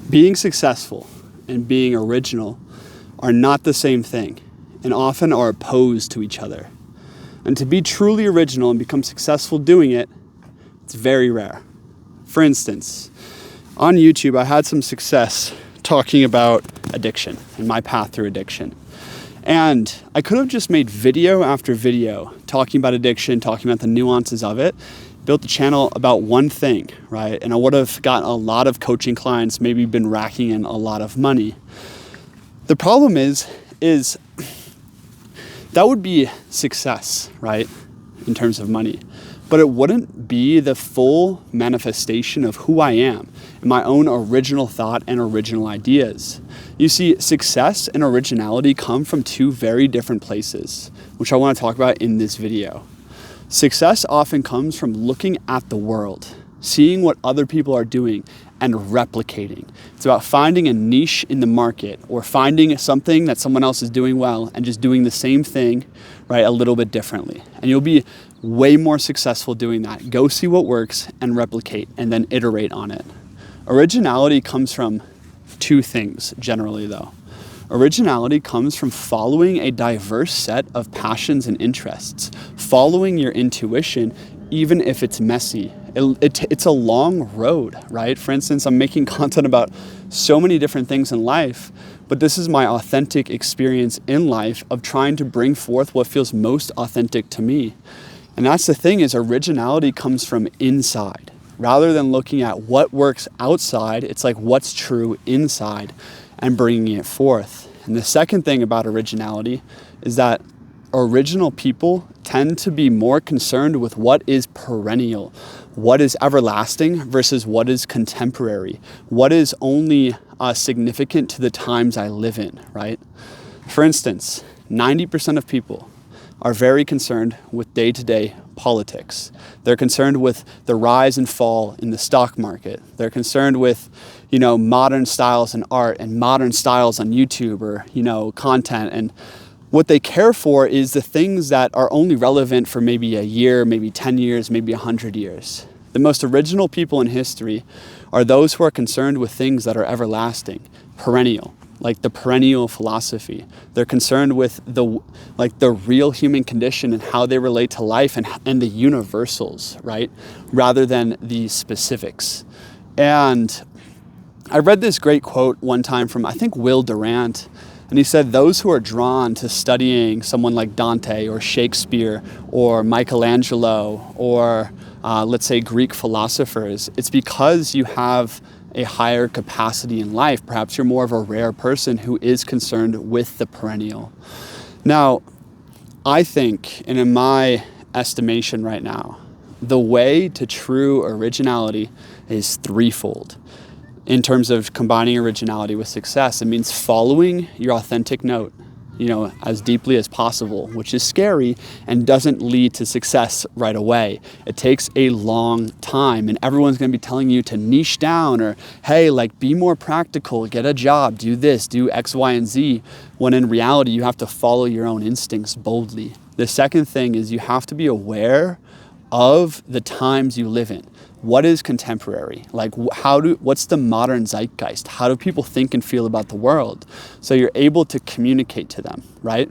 Being successful and being original are not the same thing and often are opposed to each other. And to be truly original and become successful doing it, it's very rare. For instance, on YouTube, I had some success talking about addiction and my path through addiction. And I could have just made video after video talking about addiction, talking about the nuances of it, built the channel about one thing, right? And I would have gotten a lot of coaching clients, maybe been racking in a lot of money. The problem is that would be success, right? In terms of money. But it wouldn't be the full manifestation of who I am and my own original thought and original ideas. You see, success and originality come from two very different places, which I want to talk about in this video. Success often comes from looking at the world, seeing what other people are doing and replicating. It's about finding a niche in the market or finding something that someone else is doing well and just doing the same thing, right, a little bit differently. And you'll be way more successful doing that. Go see what works and replicate and then iterate on it. Originality comes from two things generally though. Originality comes from following a diverse set of passions and interests, following your intuition, even if it's messy. It's a long road, right? For instance, I'm making content about so many different things in life, but this is my authentic experience in life of trying to bring forth what feels most authentic to me. And that's the thing, is originality comes from inside. Rather than looking at what works outside, it's like what's true inside and bringing it forth. And the second thing about originality is that original people tend to be more concerned with what is perennial, what is everlasting versus what is contemporary, what is only significant to the times I live in, right? For instance, 90% of people are very concerned with day-to-day politics. They're concerned with the rise and fall in the stock market. They're concerned with, modern styles in art and modern styles on YouTube or, content. And what they care for is the things that are only relevant for maybe a year, maybe 10 years, maybe 100 years. The most original people in history are those who are concerned with things that are everlasting, perennial, like the perennial philosophy. They're concerned with the real human condition and how they relate to life and the universals, right? Rather than the specifics. And I read this great quote one time from, I think, Will Durant, and he said, those who are drawn to studying someone like Dante or Shakespeare or Michelangelo or let's say Greek philosophers, it's because you have a higher capacity in life. Perhaps you're more of a rare person who is concerned with the perennial. Now, I think, and in my estimation right now, the way to true originality is threefold. In terms of combining originality with success, it means following your authentic note, as deeply as possible, which is scary and doesn't lead to success right away. It takes a long time, and everyone's going to be telling you to niche down or, hey, be more practical, get a job, do this, do X, Y, and Z, when in reality, you have to follow your own instincts boldly. The second thing is you have to be aware of the times you live in. What is contemporary? What's the modern zeitgeist? How do people think and feel about the world? So you're able to communicate to them, right?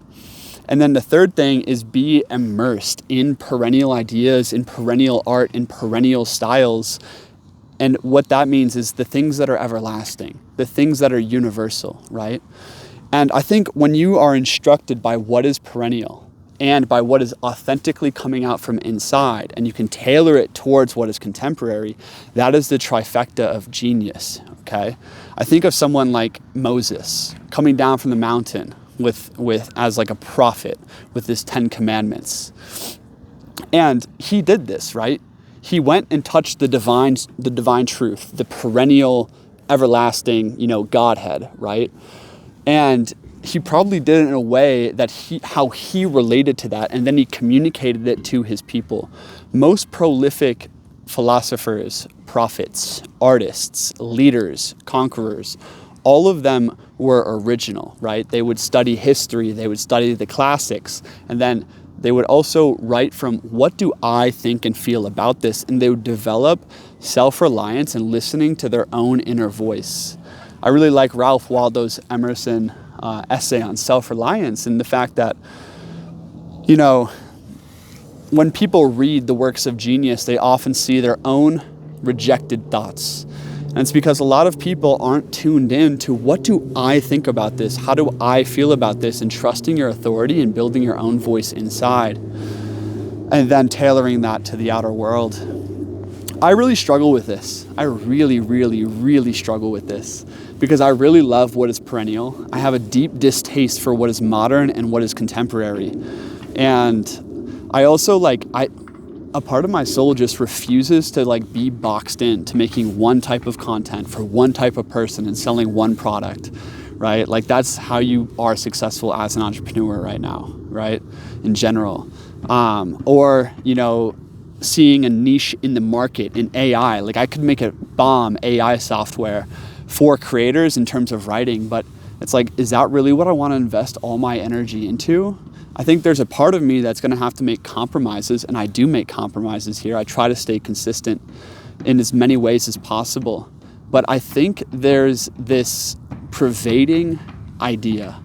And then the third thing is be immersed in perennial ideas, in perennial art, in perennial styles. And what that means is the things that are everlasting, the things that are universal, right? And I think when you are instructed by what is perennial, and by what is authentically coming out from inside, and you can tailor it towards what is contemporary, that is the trifecta of genius, okay? I think of someone like Moses coming down from the mountain with as a prophet with his 10 commandments. And he did this, right? He went and touched the divine truth, the perennial, everlasting, Godhead, right? And he probably did it in a way that how he related to that, and then he communicated it to his people. Most prolific philosophers, prophets, artists, leaders, conquerors, all of them were original, right? They would study history, they would study the classics, and then they would also write from what do I think and feel about this, and they would develop self-reliance and listening to their own inner voice. I really like Ralph Waldo Emerson's essay on self-reliance, and the fact that, you know, when people read the works of genius, they often see their own rejected thoughts. And it's because a lot of people aren't tuned in to, what do I think about this? How do I feel about this? And trusting your authority and building your own voice inside, and then tailoring that to the outer world. I really struggle with this. I really, really, really struggle with this, because I really love what is perennial. I have a deep distaste for what is modern and what is contemporary. And I also a part of my soul just refuses to be boxed in to making one type of content for one type of person and selling one product, right? Like, that's how you are successful as an entrepreneur right now, right? In general. Or, seeing a niche in the market in AI. Like, I could make a bomb AI software for creators in terms of writing, but it's like, is that really what I want to invest all my energy into? I think there's a part of me that's going to have to make compromises, and I do make compromises here. I try to stay consistent in as many ways as possible. But I think there's this pervading idea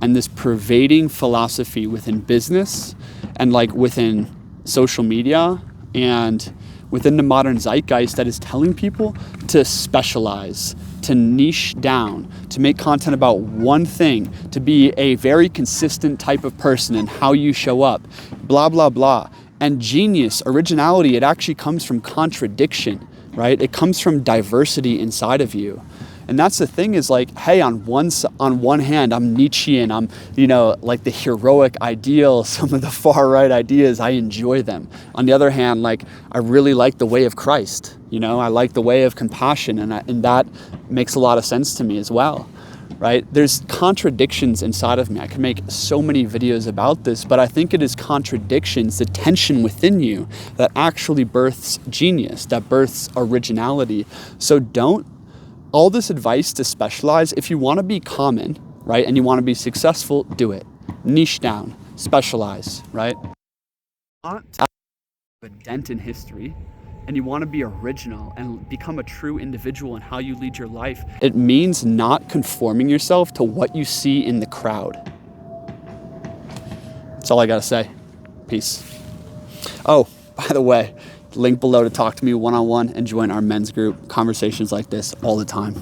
and this pervading philosophy within business and within social media and within the modern zeitgeist that is telling people to specialize, to niche down, to make content about one thing, to be a very consistent type of person in how you show up, blah, blah, blah. And genius, originality, it actually comes from contradiction, right? It comes from diversity inside of you. And that's the thing, is hey, on one hand, I'm Nietzschean, I'm, the heroic ideal, some of the far right ideas, I enjoy them. On the other hand, I really like the way of Christ, I like the way of compassion, and that makes a lot of sense to me as well, right? There's contradictions inside of me. I could make so many videos about this, but I think it is contradictions, the tension within you, that actually births genius, that births originality. So all this advice to specialize, if you want to be common, right, and you want to be successful, do it. Niche down, specialize, right? Want to have a dent in history, and you want to be original and become a true individual in how you lead your life, it means not conforming yourself to what you see in the crowd. That's all I gotta say. Peace. Oh, by the way, link below to talk to me one-on-one and join our men's group. Conversations like this all the time.